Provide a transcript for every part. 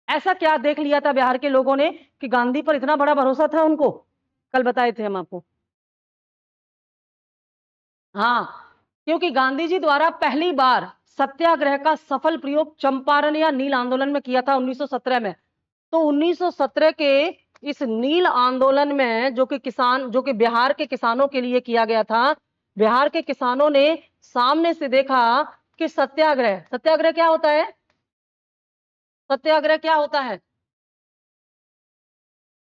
ऐसा क्या देख लिया था बिहार के लोगों ने कि गांधी पर इतना बड़ा भरोसा था उनको? कल बताए थे हम आपको। हाँ, क्योंकि गांधी जी द्वारा पहली बार सत्याग्रह का सफल प्रयोग चंपारण या नील आंदोलन में किया था 1917 में। तो 1917 के इस नील आंदोलन में जो कि बिहार के किसानों के लिए किया गया था, बिहार के किसानों ने सामने से देखा कि सत्याग्रह सत्याग्रह क्या होता है? सत्याग्रह क्या होता है?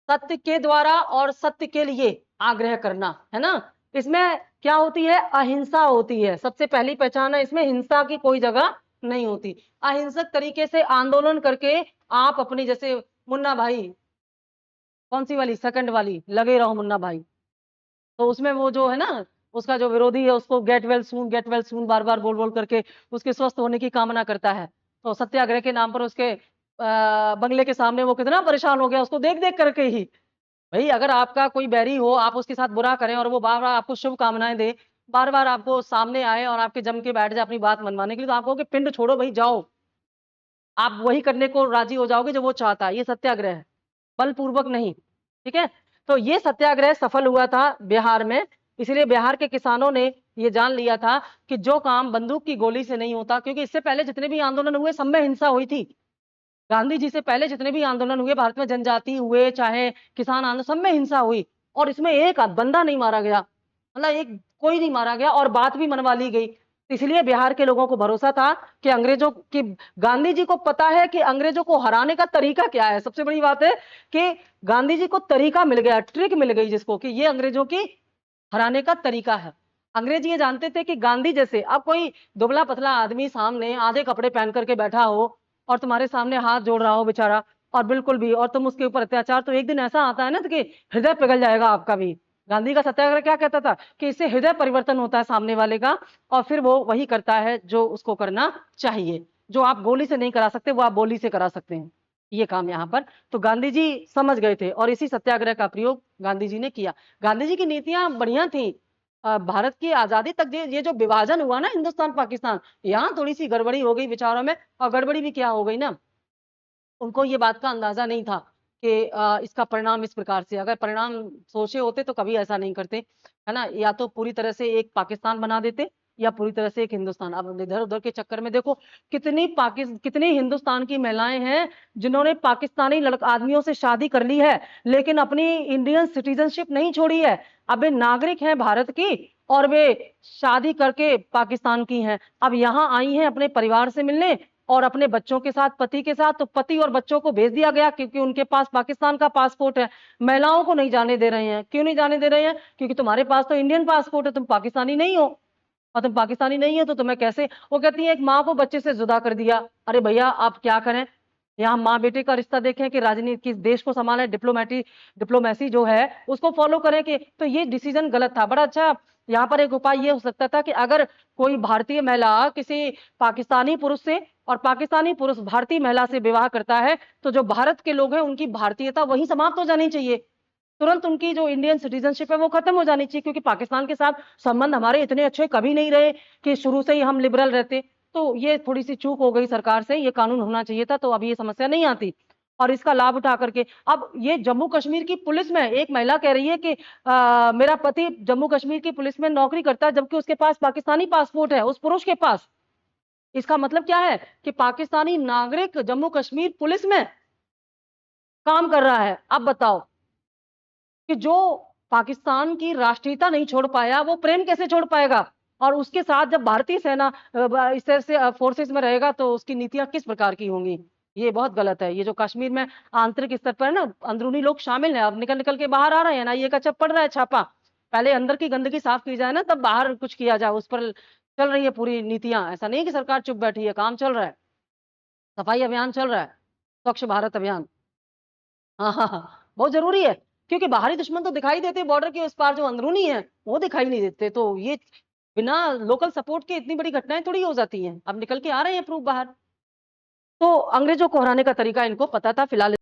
सत्य के द्वारा और सत्य के लिए आग्रह करना, है ना? इसमें क्या होती है? अहिंसा होती है। सबसे पहली पहचान है इसमें, हिंसा की कोई जगह नहीं होती। अहिंसक तरीके से आंदोलन करके आप अपनी, जैसे मुन्ना भाई, कौन सी वाली? सेकंड वाली, लगे रहो मुन्ना भाई। तो उसमें वो जो है ना, उसका जो विरोधी है उसको गेट वेल सून बार बार बोल बोल करके उसके स्वस्थ होने की कामना करता है। तो सत्याग्रह के नाम पर उसके बंगले के सामने वो कितना परेशान हो गया उसको देख देख करके ही। भाई अगर आपका कोई बैरी हो, आप उसके साथ बुरा करें और वो बार बार आपको शुभ कामनाएं दे, बार बार आपको सामने आए और आपके जम के बैठ जाए अपनी बात मनवाने के लिए, तो आप कहोगे पिंड छोड़ो भाई, जाओ। आप वही करने को राजी हो जाओगे जो वो चाहता है। ये सत्याग्रह है, बलपूर्वक नहीं। ठीक है? तो ये सत्याग्रह सफल हुआ था बिहार में। इसलिए बिहार के किसानों ने ये जान लिया था कि जो काम बंदूक की गोली से नहीं होता, क्योंकि इससे पहले जितने भी आंदोलन हुए सब में हिंसा हुई थी। गांधी जी से पहले जितने भी आंदोलन हुए भारत में, जनजाति हुए चाहे किसान आंदोलन, सब में हिंसा हुई और इसमें एक आध बंदा नहीं मारा गया, मतलब एक कोई नहीं मारा गया और बात भी मनवा ली गई। इसलिए बिहार के लोगों को भरोसा था कि अंग्रेजों की, गांधी जी को पता है कि अंग्रेजों को हराने का तरीका क्या है। सबसे बड़ी बात है कि गांधी जी को तरीका मिल गया, ट्रिक मिल गई जिसको, कि ये अंग्रेजों की हराने का तरीका है। अंग्रेज ये जानते थे कि गांधी जैसे, अब कोई दुबला पतला आदमी सामने आधे कपड़े पहन करके बैठा हो और तुम्हारे सामने हाथ जोड़ रहा हो बेचारा, और बिल्कुल भी, और तुम उसके ऊपर अत्याचार, तो एक दिन ऐसा आता है ना कि हृदय पिघल जाएगा आपका भी। गांधी का सत्याग्रह क्या कहता था कि इससे हृदय परिवर्तन होता है सामने वाले का, और फिर वो वही करता है जो उसको करना चाहिए। जो आप गोली से नहीं करा सकते वो आप बोली से करा सकते हैं, ये काम यहाँ पर। तो गांधी जी समझ गए थे और इसी सत्याग्रह का प्रयोग गांधी जी ने किया। गांधी जी की नीतियां बढ़िया थी। भारत की आजादी तक ये जो विभाजन हुआ ना हिंदुस्तान पाकिस्तान, यहाँ थोड़ी सी गड़बड़ी हो गई विचारों में। और गड़बड़ी भी क्या हो गई ना, उनको ये बात का अंदाजा नहीं था कि इसका परिणाम इस प्रकार से, अगर परिणाम सोचे होते तो कभी ऐसा नहीं करते, है ना? या तो पूरी तरह से एक पाकिस्तान बना देते या पूरी तरह से एक हिंदुस्तान। अब इधर उधर के चक्कर में देखो कितनी हिंदुस्तान की महिलाएं हैं जिन्होंने पाकिस्तानी आदमियों से शादी कर ली है, लेकिन अपनी इंडियन सिटीजनशिप नहीं छोड़ी है। अब वे नागरिक हैं भारत की और वे शादी करके पाकिस्तान की हैं। अब यहाँ आई हैं अपने परिवार से मिलने और अपने बच्चों के साथ, पति के साथ। तो पति और बच्चों को भेज दिया गया क्योंकि उनके पास पाकिस्तान का पासपोर्ट है। महिलाओं को नहीं जाने दे रहे हैं। क्यों नहीं जाने दे रहे हैं? क्योंकि तुम्हारे पास तो इंडियन पासपोर्ट है, तुम पाकिस्तानी नहीं हो। और तुम पाकिस्तानी नहीं हो तो तुम्हें कैसे? वो कहती है एक माँ को बच्चे से जुदा कर दिया। अरे भैया आप क्या करें? यहाँ माँ बेटे का रिश्ता देखें कि राजनीति, किस देश को संभाले, डिप्लोमेसी जो है उसको फॉलो करें। कि तो ये डिसीजन गलत था। बड़ा अच्छा यहाँ पर एक उपाय ये हो सकता था कि अगर कोई भारतीय महिला किसी पाकिस्तानी पुरुष से और पाकिस्तानी पुरुष भारतीय महिला से विवाह करता है, तो जो भारत के लोग हैं उनकी भारतीयता वहीं समाप्त हो जानी चाहिए। तुरंत उनकी जो इंडियन सिटीजनशिप है वो खत्म हो जानी चाहिए, क्योंकि पाकिस्तान के साथ संबंध हमारे इतने अच्छे कभी नहीं रहे कि शुरू से ही हम लिबरल रहते। तो ये थोड़ी सी चूक हो गई सरकार से, ये कानून होना चाहिए था तो अभी ये समस्या नहीं आती। और इसका लाभ उठा करके अब ये जम्मू कश्मीर की पुलिस में एक महिला कह रही है कि मेरा पति जम्मू कश्मीर की पुलिस में नौकरी करता है, जबकि उसके पास पाकिस्तानी पासपोर्ट है, उस पुरुष के पास। इसका मतलब क्या है कि पाकिस्तानी नागरिक जम्मू कश्मीर पुलिस में काम कर रहा है। अब बताओ कि जो पाकिस्तान की राष्ट्रीयता नहीं छोड़ पाया वो प्रेम कैसे छोड़ पाएगा? और उसके साथ जब भारतीय सेना इस तरह से फोर्सेस में रहेगा तो उसकी नीतियां किस प्रकार की होंगी? ये बहुत गलत है। ये जो कश्मीर में आंतरिक स्तर पर है ना, अंदरूनी लोग शामिल हैं, अब निकल निकल के बाहर आ रहे हैं ना, ये का पड़ रहा है छापा। पहले अंदर की गंदगी साफ की जाए ना, तब बाहर कुछ किया जाए। उस पर चल रही है पूरी नीतियां। ऐसा नहीं कि सरकार चुप बैठी है, काम चल रहा है, सफाई अभियान चल रहा है, स्वच्छ भारत अभियान। हाँ हाँ हाँ, बहुत जरूरी है। क्योंकि बाहरी दुश्मन तो दिखाई देते, बॉर्डर के उस पार जो अंदरूनी है वो दिखाई नहीं देते। तो ये बिना लोकल सपोर्ट के इतनी बड़ी घटनाएं थोड़ी हो जाती हैं। अब निकल के आ रहे हैं प्रूफ बाहर। तो अंग्रेजों को हराने का तरीका इनको पता था। फिलहाल